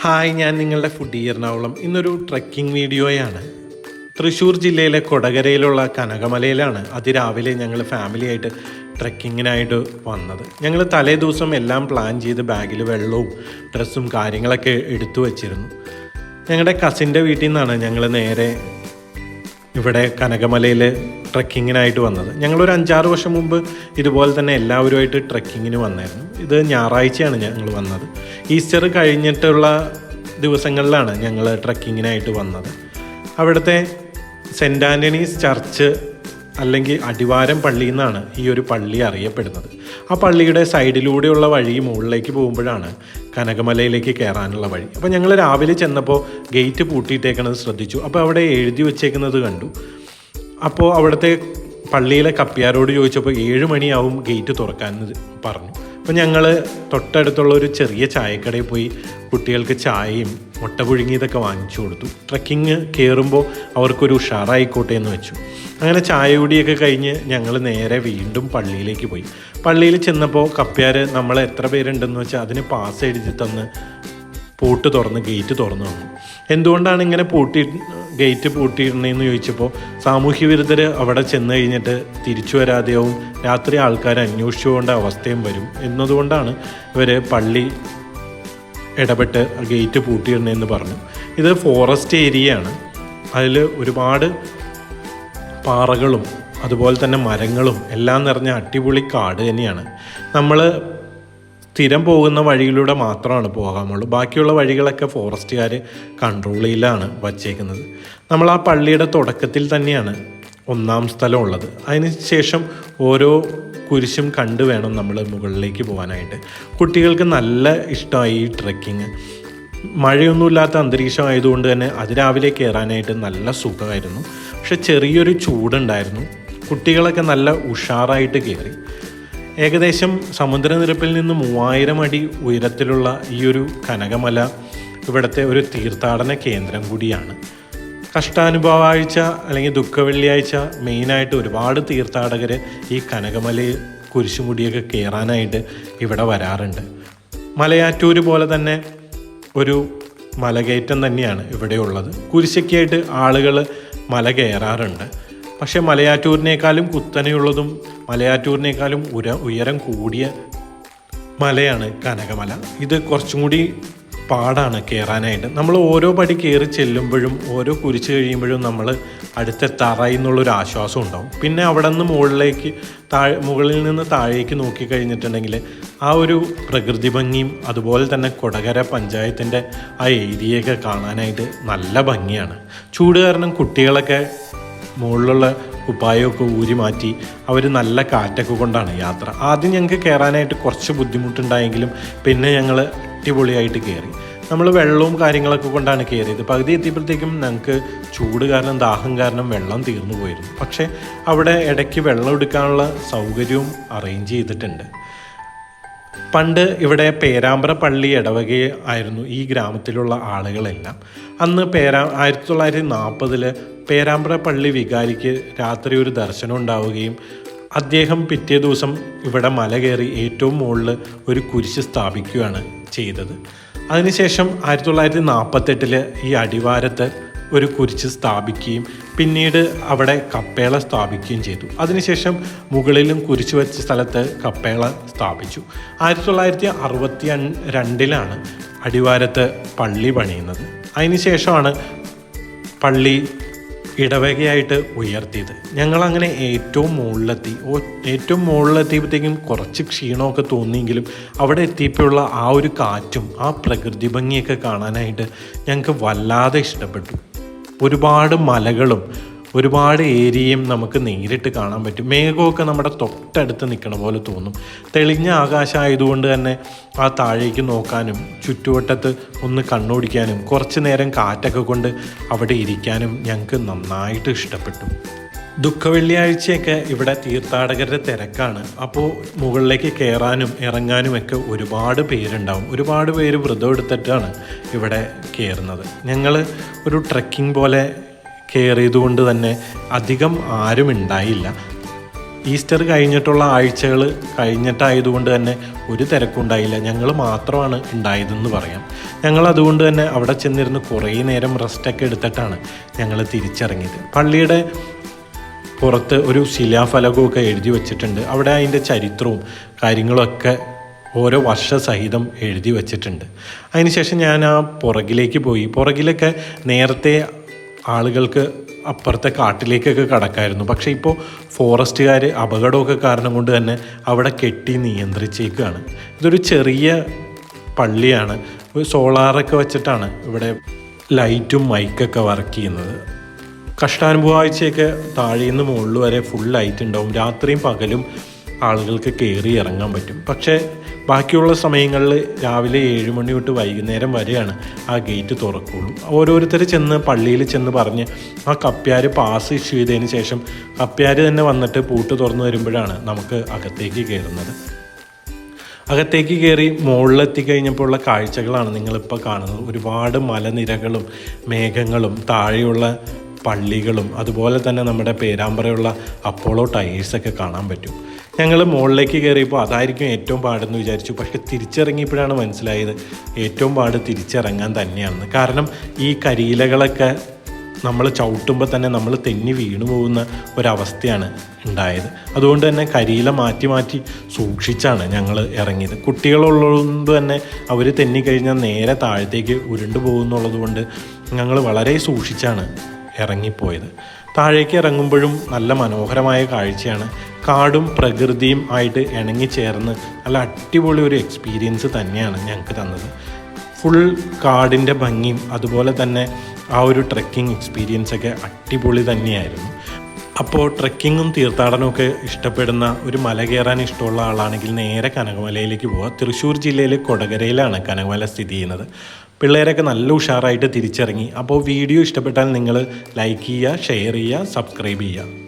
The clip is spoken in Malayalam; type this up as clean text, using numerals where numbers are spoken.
ഹായ്, ഞാൻ നിങ്ങളുടെ ഫുഡി എറണാകുളം. ഇന്നൊരു ട്രെക്കിംഗ് വീഡിയോയാണ്. തൃശ്ശൂർ ജില്ലയിലെ കൊടകരയിലുള്ള കനകമലയിലാണ് അതിരാവിലെ ഞങ്ങൾ ഫാമിലിയായിട്ട് ട്രെക്കിങ്ങിനായിട്ട് വന്നത്. ഞങ്ങൾ തലേ ദിവസം എല്ലാം പ്ലാൻ ചെയ്ത് ബാഗിൽ വെള്ളവും ഡ്രസ്സും കാര്യങ്ങളൊക്കെ എടുത്തു വച്ചിരുന്നു. ഞങ്ങളുടെ കസിൻ്റെ വീട്ടിൽ നിന്നാണ് ഞങ്ങൾ നേരെ ഇവിടെ കനകമലയിൽ ട്രെക്കിങ്ങിനായിട്ട് വന്നത്. ഞങ്ങളൊരു 5-6 വർഷം മുമ്പ് ഇതുപോലെ തന്നെ എല്ലാവരുമായിട്ട് ട്രെക്കിങ്ങിന് വന്നായിരുന്നു. ഇത് ഞായറാഴ്ചയാണ് ഞങ്ങൾ വന്നത്. ഈസ്റ്റർ കഴിഞ്ഞിട്ടുള്ള ദിവസങ്ങളിലാണ് ഞങ്ങൾ ട്രെക്കിങ്ങിനായിട്ട് വന്നത്. അവിടുത്തെ സെൻറ്റ് ആൻ്റണീസ് ചർച്ച് അല്ലെങ്കിൽ അടിവാരം പള്ളി എന്നാണ് ഈ ഒരു പള്ളി അറിയപ്പെടുന്നത്. ആ പള്ളിയുടെ സൈഡിലൂടെയുള്ള വഴി മുകളിലേക്ക് പോകുമ്പോഴാണ് കനകമലയിലേക്ക് കയറാനുള്ള വഴി. അപ്പോൾ ഞങ്ങൾ രാവിലെ ചെന്നപ്പോൾ ഗേറ്റ് പൂട്ടിയിട്ടേക്കണത് ശ്രദ്ധിച്ചു. അപ്പോൾ അവിടെ എഴുതി വച്ചേക്കുന്നത് കണ്ടു. അപ്പോൾ അവിടുത്തെ പള്ളിയിലെ കപ്പ്യാരോട് ചോദിച്ചപ്പോൾ 7 മണിയാവും ഗേറ്റ് തുറക്കാമെന്ന് പറഞ്ഞു. അപ്പോൾ ഞങ്ങൾ തൊട്ടടുത്തുള്ള ഒരു ചെറിയ ചായക്കടയിൽ പോയി കുട്ടികൾക്ക് ചായയും മുട്ട പുഴുങ്ങിയതൊക്കെ വാങ്ങിച്ചു കൊടുത്തു. ട്രക്കിങ് കയറുമ്പോൾ അവർക്കൊരു ഉഷാറായിക്കോട്ടെ എന്ന് വെച്ചു. അങ്ങനെ ചായ കുടിയൊക്കെ കഴിഞ്ഞ് ഞങ്ങൾ നേരെ വീണ്ടും പള്ളിയിലേക്ക് പോയി. പള്ളിയിൽ ചെന്നപ്പോൾ കപ്പ്യാർ നമ്മൾ എത്ര പേരുണ്ടെന്ന് വെച്ചാൽ അതിന് പാസ് എഴുതി തന്ന് പൂട്ട് തുറന്ന് ഗേറ്റ് തുറന്നു വന്നു. എന്തുകൊണ്ടാണ് ഇങ്ങനെ ഗേറ്റ് പൂട്ടിയിടണേന്ന് ചോദിച്ചപ്പോൾ സാമൂഹ്യ വിരുദ്ധർ അവിടെ ചെന്ന് കഴിഞ്ഞിട്ട് തിരിച്ചു വരാതെയാവും, രാത്രി ആൾക്കാർ അന്വേഷിച്ചു പോകേണ്ട അവസ്ഥയും വരും എന്നതുകൊണ്ടാണ് ഇവർ പള്ളി ഇടപെട്ട് ഗേറ്റ് പൂട്ടിയിടണേന്ന് പറഞ്ഞു. ഇത് ഫോറസ്റ്റ് ഏരിയയാണ്. അതിൽ ഒരുപാട് പാറകളും അതുപോലെ തന്നെ മരങ്ങളും എല്ലാം നിറഞ്ഞ അടിപൊളി കാട് തന്നെയാണ്. നമ്മൾ സ്ഥിരം പോകുന്ന വഴിയിലൂടെ മാത്രമാണ് പോകാമുള്ളൂ. ബാക്കിയുള്ള വഴികളൊക്കെ ഫോറസ്റ്റുകാർ കൺട്രോളിലാണ് വച്ചേക്കുന്നത്. നമ്മൾ ആ പള്ളിയുടെ തുടക്കത്തിൽ തന്നെയാണ് 1-ാം സ്ഥലം ഉള്ളത്. അതിന് ശേഷം ഓരോ കുരിശും കണ്ടു വേണം നമ്മൾ മുകളിലേക്ക് പോകാനായിട്ട്. കുട്ടികൾക്ക് നല്ല ഇഷ്ടമായി ഈ ട്രെക്കിങ്. മഴയൊന്നുമില്ലാത്ത അന്തരീക്ഷം ആയതുകൊണ്ട് തന്നെ അതിരാവിലെ കയറാനായിട്ട് നല്ല സുഖമായിരുന്നു. പക്ഷെ ചെറിയൊരു ചൂടുണ്ടായിരുന്നു. കുട്ടികളൊക്കെ നല്ല ഉഷാറായിട്ട് കയറി. ഏകദേശം സമുദ്രനിരപ്പിൽ നിന്ന് 3000 അടി ഉയരത്തിലുള്ള ഈ ഒരു കനകമല ഇവിടുത്തെ ഒരു തീർത്ഥാടന കേന്ദ്രം കൂടിയാണ്. കഷ്ടാനുഭവാഴ്ച അല്ലെങ്കിൽ ദുഃഖവെള്ളിയാഴ്ച മെയിനായിട്ട് ഒരുപാട് തീർത്ഥാടകർ ഈ കനകമലയിൽ കുരിശുമുടിയൊക്കെ കയറാനായിട്ട് ഇവിടെ വരാറുണ്ട്. മലയാറ്റൂർ പോലെ തന്നെ ഒരു മലകയറ്റം തന്നെയാണ് ഇവിടെയുള്ളത്. കുരിശൊക്കെയായിട്ട് ആളുകൾ മല കയറാറുണ്ട്. പക്ഷേ മലയാറ്റൂരിനേക്കാളും കുത്തനെയുള്ളതും മലയാറ്റൂരിനേക്കാളും ഉയരം കൂടിയ മലയാണ് കനകമല. ഇത് കുറച്ചും കൂടി പാടാണ് കയറാനായിട്ട്. നമ്മൾ ഓരോ പടി കയറി ചെല്ലുമ്പോഴും ഓരോ കുരിച്ച് കഴിയുമ്പോഴും നമ്മൾ അടുത്തെത്താറായി എന്നുള്ളൊരു ആശ്വാസം ഉണ്ടാവും. പിന്നെ അവിടെ നിന്ന് മുകളിൽ നിന്ന് താഴേക്ക് നോക്കിക്കഴിഞ്ഞിട്ടുണ്ടെങ്കിൽ ആ ഒരു പ്രകൃതി ഭംഗിയും അതുപോലെ തന്നെ കൊടകര പഞ്ചായത്തിൻ്റെ ആ ഏരിയയൊക്കെ കാണാനായിട്ട് നല്ല ഭംഗിയാണ്. ചൂട് കാരണം കുട്ടികളൊക്കെ മുകളിലുള്ള കുപ്പായമൊക്കെ ഊരി മാറ്റി അവർ നല്ല കാറ്റൊക്കെ കൊണ്ടാണ് യാത്ര. ആദ്യം ഞങ്ങൾക്ക് കയറാനായിട്ട് കുറച്ച് ബുദ്ധിമുട്ടുണ്ടായെങ്കിലും പിന്നെ ഞങ്ങൾ അടിപൊളിയായിട്ട് കയറി. നമ്മൾ വെള്ളവും കാര്യങ്ങളൊക്കെ കൊണ്ടാണ് കയറിയത്. പകുതി എത്തിയപ്പോഴത്തേക്കും ഞങ്ങൾക്ക് ചൂട് കാരണം ദാഹം കാരണം വെള്ളം തീർന്നു പോയിരുന്നു. പക്ഷേ അവിടെ ഇടയ്ക്ക് വെള്ളം എടുക്കാനുള്ള സൗകര്യവും അറേഞ്ച് ചെയ്തിട്ടുണ്ട്. പണ്ട് ഇവിടെ പേരാമ്പ്ര പള്ളി ഇടവക ആയിരുന്നു ഈ ഗ്രാമത്തിലുള്ള ആളുകളെല്ലാം. അന്ന് 1940 പേരാമ്പ്ര പള്ളി വികാരിക്ക് രാത്രി ഒരു ദർശനം ഉണ്ടാവുകയും അദ്ദേഹം പിറ്റേ ദിവസം ഇവിടെ മല കയറി ഏറ്റവും മുകളിൽ ഒരു കുരിശ് സ്ഥാപിക്കുകയാണ് ചെയ്തത്. അതിനുശേഷം 1948 ഈ അടിവാരത്ത് ഒരു കുരിശ് സ്ഥാപിക്കുകയും പിന്നീട് അവിടെ കപ്പേള സ്ഥാപിക്കുകയും ചെയ്തു. അതിനുശേഷം മുകളിലും കുരിശ് വെച്ച സ്ഥലത്ത് കപ്പേള സ്ഥാപിച്ചു. 1962 അടിവാരത്ത് പള്ളി പണിയുന്നത്. അതിനുശേഷമാണ് പള്ളി ഇടവകയായിട്ട് ഉയർത്തിയത്. ഞങ്ങളങ്ങനെ ഏറ്റവും മുകളിലെത്തിയപ്പോഴത്തേക്കും കുറച്ച് ക്ഷീണമൊക്കെ തോന്നിയെങ്കിലും അവിടെ എത്തിയപ്പോഴുള്ള ആ ഒരു കാറ്റും ആ പ്രകൃതി ഭംഗിയൊക്കെ കാണാനായിട്ട് ഞങ്ങൾക്ക് വല്ലാതെ ഇഷ്ടപ്പെട്ടു. ഒരുപാട് മലകളും ഒരുപാട് ഏരിയയും നമുക്ക് നേരിട്ട് കാണാൻ പറ്റും. മേഘമൊക്കെ നമ്മുടെ തൊട്ടടുത്ത് നിൽക്കണ പോലെ തോന്നും. തെളിഞ്ഞ ആകാശമായതുകൊണ്ട് തന്നെ ആ താഴേക്ക് നോക്കാനും ചുറ്റുവട്ടത്ത് ഒന്ന് കണ്ണോടിക്കാനും കുറച്ച് നേരം കാറ്റൊക്കെ കൊണ്ട് അവിടെ ഇരിക്കാനും ഞങ്ങൾക്ക് നന്നായിട്ട് ഇഷ്ടപ്പെട്ടു. ദുഃഖവെള്ളിയാഴ്ചയൊക്കെ ഇവിടെ തീർത്ഥാടകരുടെ തിരക്കാണ്. അപ്പോൾ മുകളിലേക്ക് കയറാനും ഇറങ്ങാനും ഒക്കെ ഒരുപാട് പേരുണ്ടാവും. ഒരുപാട് പേര് വ്രതം എടുത്തിട്ടാണ് ഇവിടെ കയറുന്നത്. ഞങ്ങൾ ഒരു ട്രെക്കിംഗ് പോലെ കയറിയതുകൊണ്ട് തന്നെ അധികം ആരും ഉണ്ടായില്ല. ഈസ്റ്റർ കഴിഞ്ഞിട്ടുള്ള ആഴ്ചകൾ കഴിഞ്ഞിട്ടായതുകൊണ്ട് തന്നെ ഒരു തിരക്കുണ്ടായില്ല. ഞങ്ങൾ മാത്രമാണ് ഉണ്ടായതെന്ന് പറയാം. ഞങ്ങൾ അതുകൊണ്ട് തന്നെ അവിടെ ചെന്നിരുന്ന് കുറേ നേരം റെസ്റ്റൊക്കെ എടുത്തിട്ടാണ് ഞങ്ങൾ തിരിച്ചിറങ്ങിയത്. പള്ളിയുടെ പുറത്ത് ഒരു ശിലാഫലകമൊക്കെ എഴുതി വച്ചിട്ടുണ്ട്. അവിടെ അതിൻ്റെ ചരിത്രവും കാര്യങ്ങളൊക്കെ ഓരോ വർഷസഹിതം എഴുതി വച്ചിട്ടുണ്ട്. അതിനുശേഷം ഞാൻ ആ പുറകിലേക്ക് പോയി. പുറകിലൊക്കെ നേരത്തെ ആളുകൾക്ക് അപ്പുറത്തെ കാട്ടിലേക്കൊക്കെ കടക്കായിരുന്നു. പക്ഷേ ഇപ്പോൾ ഫോറസ്റ്റുകാർ അപകടമൊക്കെ കാരണം കൊണ്ട് തന്നെ അവിടെ കെട്ടി നിയന്ത്രിച്ചേക്കുകയാണ്. ഇതൊരു ചെറിയ പള്ളിയാണ്. സോളാറൊക്കെ വെച്ചിട്ടാണ് ഇവിടെ ലൈറ്റും മൈക്കൊക്കെ വർക്ക് ചെയ്യുന്നത്. കഷ്ടാനുഭവ ആഴ്ചയൊക്കെ താഴെ നിന്ന് മുകളിൽ വരെ ഫുൾ ലൈറ്റ് ഉണ്ടാവും. രാത്രിയും പകലും ആളുകൾക്ക് കയറി ഇറങ്ങാൻ പറ്റും. പക്ഷേ ബാക്കിയുള്ള സമയങ്ങളിൽ രാവിലെ 7 മണി തൊട്ട് വൈകുന്നേരം വരെയാണ് ആ ഗേറ്റ് തുറക്കുള്ളൂ. ഓരോരുത്തർ ചെന്ന് പള്ളിയിൽ ചെന്ന് പറഞ്ഞ് ആ കപ്പ്യാർ പാസ് ഇഷ്യൂ ചെയ്തതിന് ശേഷം കപ്പ്യാർ തന്നെ വന്നിട്ട് പൂട്ട് തുറന്നു വരുമ്പോഴാണ് നമുക്ക് അകത്തേക്ക് കയറുന്നത്. അകത്തേക്ക് കയറി മുകളിലെത്തി കഴിഞ്ഞപ്പോൾ ഉള്ള കാഴ്ചകളാണ് നിങ്ങളിപ്പോൾ കാണുന്നത്. ഒരുപാട് മലനിരകളും മേഘങ്ങളും താഴെയുള്ള പള്ളികളും അതുപോലെ തന്നെ നമ്മുടെ പേരാമ്പ്രയുള്ള അപ്പോളോ ടയേഴ്സൊക്കെ കാണാൻ പറ്റും. ഞങ്ങൾ മുകളിലേക്ക് കയറിയപ്പോൾ അതായിരിക്കും ഏറ്റവും പാടെന്ന് വിചാരിച്ചു. പക്ഷേ തിരിച്ചിറങ്ങിയപ്പോഴാണ് മനസ്സിലായത് ഏറ്റവും പാട് തിരിച്ചിറങ്ങാൻ തന്നെയാണെന്ന്. കാരണം ഈ കരിയിലകളൊക്കെ നമ്മൾ ചവിട്ടുമ്പോൾ തന്നെ നമ്മൾ തെന്നി വീണു പോകുന്ന ഒരവസ്ഥയാണ് ഉണ്ടായത്. അതുകൊണ്ട് തന്നെ കരിയില മാറ്റി മാറ്റി സൂക്ഷിച്ചാണ് ഞങ്ങൾ ഇറങ്ങിയത്. കുട്ടികളുള്ളതുകൊണ്ട് തന്നെ അവർ തെന്നിക്കഴിഞ്ഞാൽ നേരെ താഴത്തേക്ക് ഉരുണ്ടു പോകുന്നുള്ളത് കൊണ്ട് ഞങ്ങൾ വളരെ സൂക്ഷിച്ചാണ് ഇറങ്ങിപ്പോയത്. താഴേക്ക് ഇറങ്ങുമ്പോഴും നല്ല മനോഹരമായ കാഴ്ചയാണ്. കാടും പ്രകൃതിയും ആയിട്ട് ഇണങ്ങിച്ചേർന്ന് നല്ല അടിപൊളി ഒരു എക്സ്പീരിയൻസ് തന്നെയാണ് ഞങ്ങൾക്ക് തന്നത്. ഫുൾ കാടിൻ്റെ ഭംഗിയും അതുപോലെ തന്നെ ആ ഒരു ട്രെക്കിംഗ് എക്സ്പീരിയൻസൊക്കെ അടിപൊളി തന്നെയായിരുന്നു. അപ്പോൾ ട്രെക്കിങ്ങും തീർത്ഥാടനവും ഒക്കെ ഇഷ്ടപ്പെടുന്ന ഒരു മല കയറാൻ ഇഷ്ടമുള്ള ആളാണെങ്കിൽ നേരെ കനകമലയിലേക്ക് പോവുക. തൃശ്ശൂർ ജില്ലയിലെ കൊടകരയിലാണ് കനകമല സ്ഥിതി ചെയ്യുന്നത്. പിള്ളേരൊക്കെ നല്ല ഉഷാറായിട്ട് തിരിച്ചിറങ്ങി. അപ്പോൾ വീഡിയോ ഇഷ്ടപ്പെട്ടാൽ നിങ്ങൾ ലൈക്ക് ചെയ്യുക, ഷെയർ ചെയ്യുക, സബ്സ്ക്രൈബ് ചെയ്യുക.